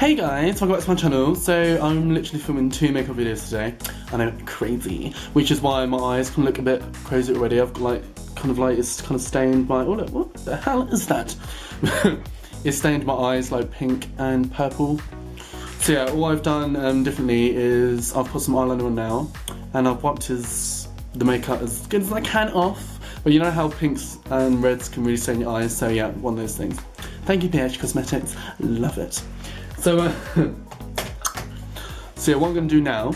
Hey guys, welcome back to my channel. So I'm literally filming 2 makeup videos today. I know, crazy. Which is why my eyes can look a bit crazy already. I've got it's kind of stained my, oh look, what the hell is that? It's stained my eyes like pink and purple. So yeah, all I've done differently is I've put some eyeliner on now, and I've wiped the makeup as good as I can off. But you know how pinks and reds can really stain your eyes, so yeah, one of those things. Thank you PH Cosmetics, love it. So yeah, what I'm going to do now,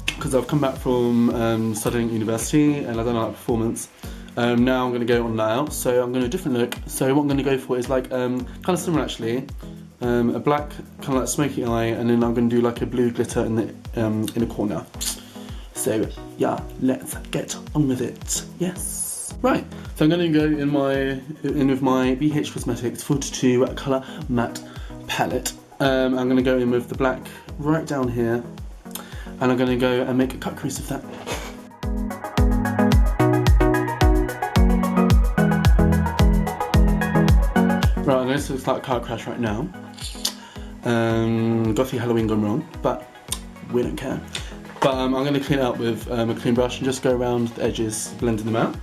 because I've come back from studying at university and I don't know that performance, now I'm going to go on layout, so I'm going to do a different look. So what I'm going to go for is like, kind of similar actually, a black, kind of like smoky eye, and then I'm going to do like a blue glitter in the corner. So yeah, let's get on with it, yes. Right, so I'm going to go in with my BH Cosmetics 42 Colour Matte Palette. I'm going to go in with the black right down here, and I'm going to go and make a cut crease of that. Right, I know this looks like a car crash right now. Gothy Halloween gone wrong, but we don't care. But I'm going to clean it up with a clean brush and just go around the edges, blending them out.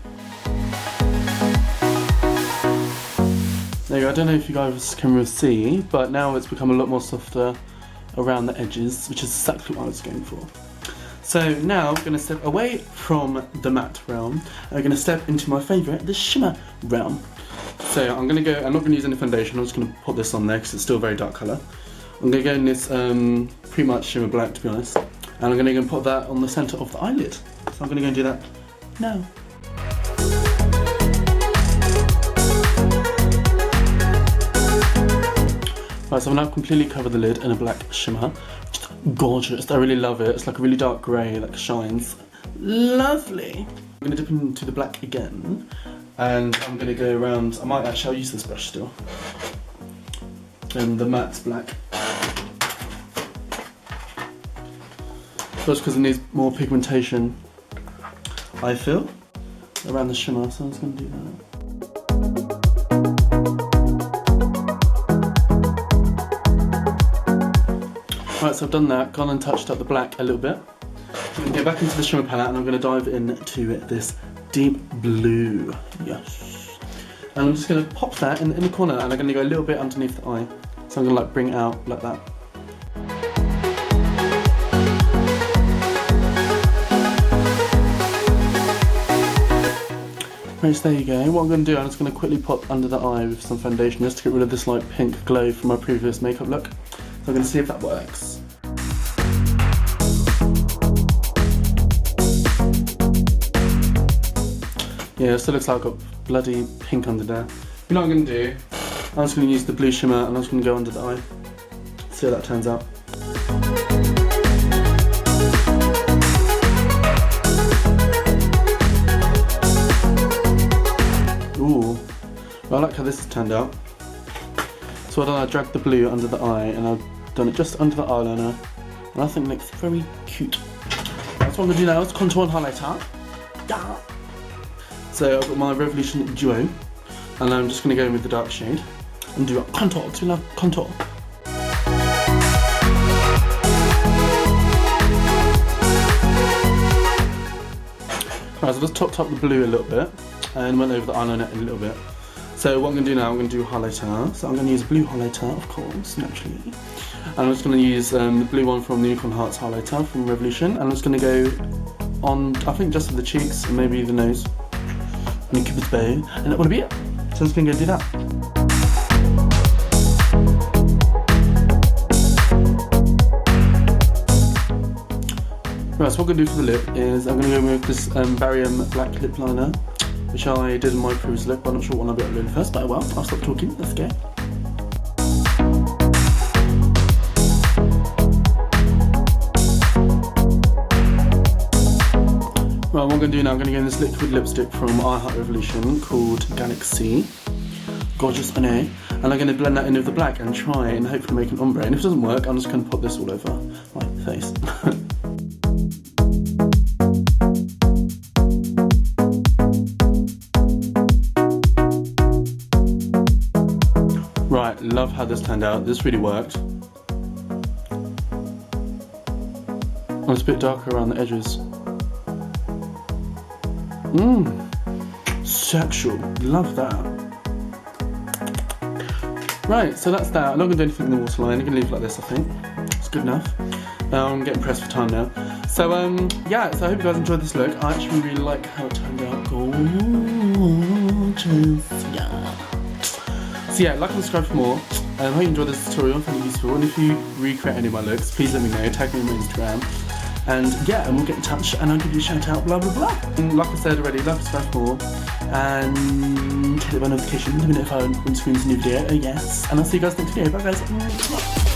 There you go. I don't know if you guys can really see, but now it's become a lot more softer around the edges, which is exactly what I was going for. So now I'm going to step away from the matte realm, and I'm going to step into my favourite, the shimmer realm. So I'm not going to use any foundation, I'm just going to put this on there because it's still a very dark colour. I'm going to go in this pretty much shimmer black, to be honest, and I'm going to go and put that on the centre of the eyelid. So I'm going to go and do that now. Right, so I've now completely covered the lid in a black shimmer. Just gorgeous, I really love it. It's like a really dark grey, like shines. Lovely. I'm going to dip into the black again, and I'm going to go around, I'll use this brush still. And the matte's black. Just because it needs more pigmentation, I feel, around the shimmer, so I'm just going to do that. Right, so I've done that, gone and touched up the black a little bit. I'm going to go back into the shimmer palette and I'm going to dive into this deep blue. Yes. And I'm just going to pop that in the corner, and I'm going to go a little bit underneath the eye. So I'm going to like bring it out like that. Right, so there you go. What I'm going to do, I'm just going to quickly pop under the eye with some foundation just to get rid of this like pink glow from my previous makeup look. So I'm going to see if that works. Yeah, it still looks like I've got bloody pink under there. You know what I'm going to do? I'm just going to use the blue shimmer and I'm just going to go under the eye. See how that turns out. Ooh, well, I like how this has turned out. So I dragged the blue under the eye and I've done it just under the eyeliner, and I think it looks very cute. That's what I'm going to do now, is contour and highlighter. Yeah. So I've got my Revolution Duo, and I'm just going to go in with the dark shade and do a contour, because we love contour. Right, so I just topped up the blue a little bit and went over the eyeliner a little bit. So what I'm going to do now, I'm going to do highlighter. So I'm going to use blue highlighter, of course, naturally. And I'm just going to use the blue one from the Unicorn Hearts highlighter from Revolution. And I'm just going to go on, I think just for the cheeks and maybe the nose. And Cupid's bow. And that would be it. So I'm just going to go do that. Right, so what I'm going to do for the lip is I'm going to go with this Barium Black Lip Liner, which I did in my previous look, but I'm not sure what I'll be uploading first, but well, I'll stop talking, let's go. Right, what I'm going to do now, I'm going to go in this liquid lipstick from iHeart Revolution called Galaxy. Gorgeous, I know. And I'm going to blend that in with the black and try and hopefully make an ombre. And if it doesn't work, I'm just going to put this all over my face. Right, love how this turned out. This really worked. it's a bit darker around the edges. Sexual. Love that. Right, so that's that. I'm not going to do anything in the waterline. I'm going to leave it like this, I think. It's good enough. I'm getting pressed for time now. So, yeah, so I hope you guys enjoyed this look. I actually really like how it turned out. Gorgeous. Yeah. So yeah, like and subscribe for more. I hope you enjoyed this tutorial, found it useful. And if you recreate any of my looks, please let me know. Tag me on my Instagram. And yeah, and we'll get in touch and I'll give you a shout out, blah, blah, blah. And like I said already, like and subscribe for more. And hit the bell notification, let me know if I want to screen a new video. Oh yes. And I'll see you guys next video. Bye guys.